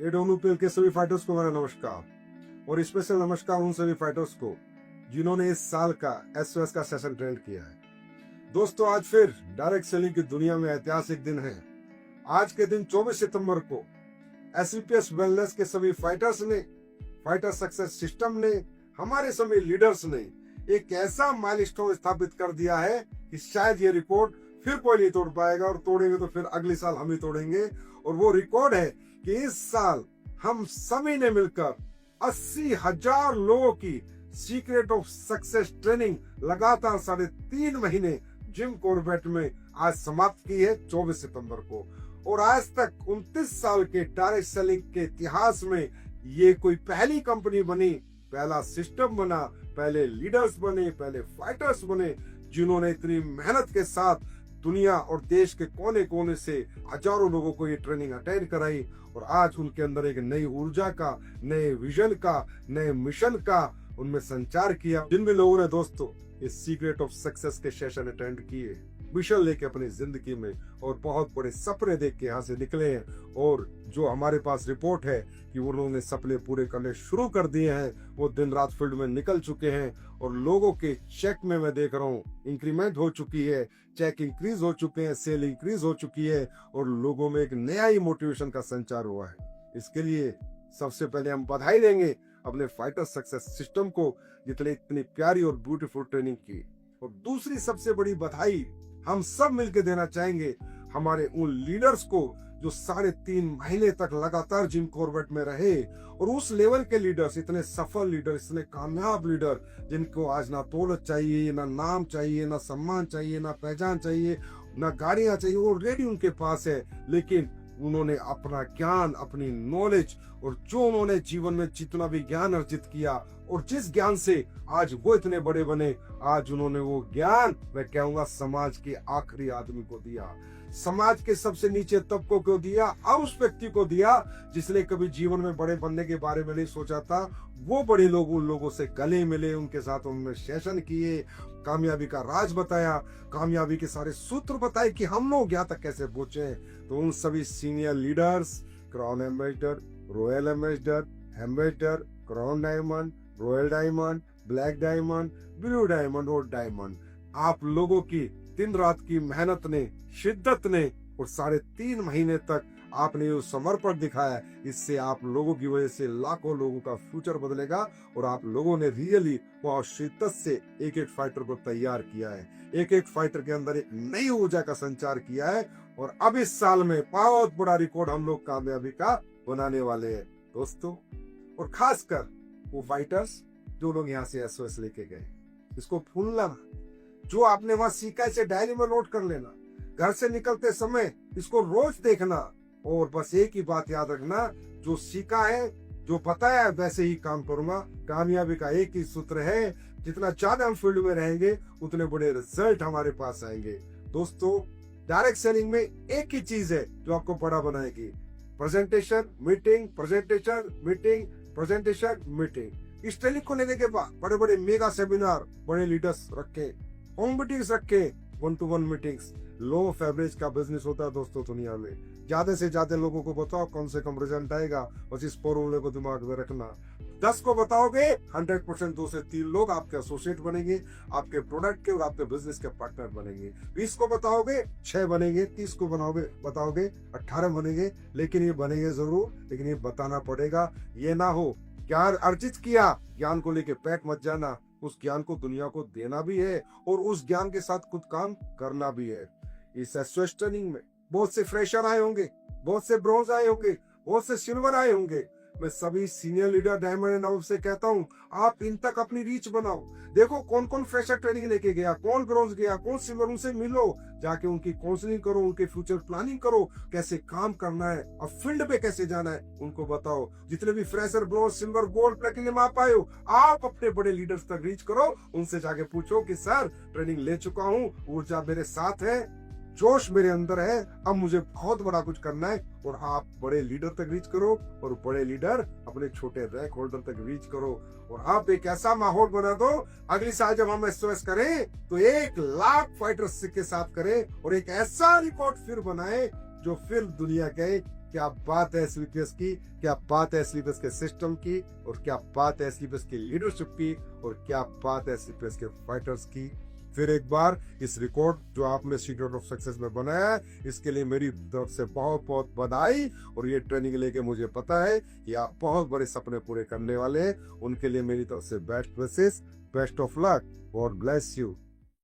एडोनूपेल के सभी फाइटर्स को मेरा नमस्कार और स्पेशल नमस्कार उन सभी फाइटर्स को जिन्होंने इस साल का एसओएस का सेशन ट्रेंड किया है। दोस्तों, आज फिर डायरेक्ट सेलिंग की दुनिया में ऐतिहासिक दिन है। आज के दिन 24 सितंबर को एसवीपीएस वेलनेस के सभी फाइटर्स ने, फाइटर सक्सेस सिस्टम ने, हमारे सभी लीडर्स ने एक ऐसा माइलस्टोन स्थापित कर दिया है कि शायद ये रिकॉर्ड फिर कोई नहीं तोड़ पाएगा, और तोड़ेंगे तो फिर अगले साल हम ही तोड़ेंगे। और वो रिकॉर्ड है कि इस साल हम सभी ने मिलकर 80,000 लोगों की सीक्रेट ऑफ सक्सेस ट्रेनिंग लगातार 3.5 महीने जिम कॉर्बेट में आज समाप्त की है 24 सितंबर को। और आज तक 29 साल के डायरेक्ट सेलिंग के इतिहास में ये कोई पहली कंपनी बनी, पहला सिस्टम बना, पहले लीडर्स बने, पहले फाइटर्स बने जिन्होंने इतनी मेहनत के साथ दुनिया और देश के कोने कोने से हजारों लोगों को ये ट्रेनिंग अटेंड कराई। और आज उनके अंदर एक नई ऊर्जा का, नए विजन का, नए मिशन का उनमें संचार किया। जिन भी लोगों ने दोस्तों इस सीक्रेट ऑफ सक्सेस के सेशन अटेंड किए, मिशन लेके अपनी जिंदगी में और बहुत बड़े सपने देख के यहाँ से निकले हैं, और जो हमारे पास रिपोर्ट है कि उन्होंने सपने पूरे करने शुरू कर दिए हैं, वो दिन रात फील्ड में निकल चुके हैं। और लोगों के चेक में मैं देख रहा हूँ इंक्रीमेंट हो चुकी है, चेक इंक्रीज हो चुके हैं, सेल इंक्रीज हो चुकी है, और लोगों में एक नया ही मोटिवेशन का संचार हुआ है। इसके लिए सबसे पहले हम बधाई देंगे अपने फाइटर सक्सेस सिस्टम को, जितने इतनी प्यारी और ब्यूटीफुल ट्रेनिंग की। और दूसरी सबसे बड़ी बधाई हम सब मिलकर देना चाहेंगे हमारे उन लीडर्स को जो 3.5 महीने तक लगातार जिम कॉर्बेट में रहे, और उस लेवल के लीडर्स, इतने सफल लीडर, इतने कामयाब लीडर जिनको आज ना दौलत चाहिए, ना नाम चाहिए, ना सम्मान चाहिए, ना पहचान चाहिए, ना गाड़ियां चाहिए, वो रेडी उनके पास है। लेकिन उन्होंने अपना ज्ञान, अपनी नॉलेज, और जो उन्होंने जीवन में जितना भी ज्ञान अर्जित किया और जिस ज्ञान से आज वो इतने बड़े बने, आज उन्होंने वो ज्ञान, मैं कहूंगा, समाज के आखिरी आदमी को दिया, समाज के सबसे नीचे तबकों को दिया, और उस व्यक्ति को दिया जिसने कभी जीवन में बड़े बनने के बारे में नहीं सोचा था। वो बड़े लोग उन लोगों से गले मिले, उनके साथ उन्होंने सेशन किए, कामयाबी का राज बताया, कामयाबी के सारे सूत्र बताए कि हम लोग यहाँ तक कैसे पहुंचे। तो उन सभी senior leaders, crown ambassador, royal ambassador, crown diamond, royal diamond, black diamond, blue diamond और डायमंड, आप लोगों की दिन रात की मेहनत ने, शिद्दत ने, और 3.5 महीने तक आपने जो समर्पण दिखाया, इससे आप लोगों की वजह से लाखों लोगों का फ्यूचर बदलेगा। और आप लोगों ने रियली बहुत शिद्दत से एक एक फाइटर को तैयार किया है, एक एक फाइटर के अंदर एक नई ऊर्जा का संचार किया है। और अब इस साल में बहुत बड़ा रिकॉर्ड हम लोग कामयाबी का बनाने वाले हैं दोस्तों। और खासकर वो फाइटर्स जो लोग यहाँ से एसओएस लेके गए, इसको भूलना ना, जो आपने वहां सीखा इसे डायरी में नोट कर लेना, घर से निकलते समय इसको रोज देखना, और बस एक ही बात याद रखना, जो सीखा है, जो बताया है, वैसे ही काम करूंगा। कामयाबी का एक ही सूत्र है, जितना ज्यादा हम फील्ड में रहेंगे उतने बड़े रिजल्ट हमारे पास आएंगे। दोस्तों, डायरेक्ट सेलिंग में एक ही चीज है जो आपको बड़ा बनाएगी, presentation, meeting, presentation, meeting, presentation, meeting. इस ट्रेनिंग को लेने के बाद बड़े बड़े मेगा सेमिनार, बड़े लीडर्स रखे, होम मीटिंग्स रखे, 1-to-1 meetings. Low of average का बिजनेस होता है दोस्तों दुनिया में। ज्यादा से ज्यादा लोगों को बताओ कौन से कम रिजल्ट आएगा, बस इस फॉर्मूले को दिमाग में रखना। 10 को बताओगे 100% 2 से 3 लोग आपके एसोसिएट बनेंगे, आपके प्रोडक्ट के और आपके बिजनेस के पार्टनर बनेंगे। 20 को बताओगे 6 बनेंगे, 30 को बताओगे 18 बनेंगे। लेकिन ये बनेंगे जरूर, लेकिन ये बताना पड़ेगा। ये ना हो ज्ञान अर्जित किया, ज्ञान को लेके पैक मत जाना, उस ज्ञान को दुनिया को देना भी है और उस ज्ञान के साथ खुद काम करना भी है। इस एसओएस ट्रेनिंग में बहुत से फ्रेशर आए होंगे, बहुत से ब्रोंज आए होंगे, बहुत से सिल्वर आए होंगे। मैं सभी senior leader diamond and above से कहता हूँ, आप इन तक अपनी रीच बनाओ। देखो कौन कौन फ्रेशर ट्रेनिंग लेके गया, कौन ब्रोंज गया, कौन सिल्वर, उनसे मिलो, जाके उनकी काउंसलिंग करो, उनके फ्यूचर प्लानिंग करो, कैसे काम करना है और फील्ड पे कैसे जाना है उनको बताओ। जितने भी fresher, bronze, silver, gold, platinum आप आए हो, आप अपने बड़े लीडर्स तक रीच करो, उनसे जाके पूछो कि सर ट्रेनिंग ले चुका हूँ, ऊर्जा मेरे साथ है, जोश मेरे अंदर है, अब मुझे बहुत बड़ा कुछ करना है। और आप बड़े लीडर तक रीच करो, और बड़े लीडर अपने छोटे रैंक होल्डर तक रीच करो, और आप एक ऐसा माहौल बना दो, अगली साल जब हम एसओएस करें तो 1 लाख फाइटर्स के साथ करें, और एक ऐसा रिकॉर्ड फिर बनाए जो फिर दुनिया के क्या बात है स्लीपर्स की, क्या बात है स्लीपर्स के सिस्टम की, और क्या बात है स्लीपर्स की लीडरशिप की, और क्या बात है स्लीपर्स के फाइटर्स की। फिर एक बार इस रिकॉर्ड जो आपने सीक्रेट ऑफ सक्सेस में बनाया है, इसके लिए मेरी तरफ से बहुत बहुत बधाई। और ये ट्रेनिंग लेके मुझे पता है कि आप बहुत बड़े सपने पूरे करने वाले हैं। उनके लिए मेरी तरफ से best wishes, best of luck, God bless you.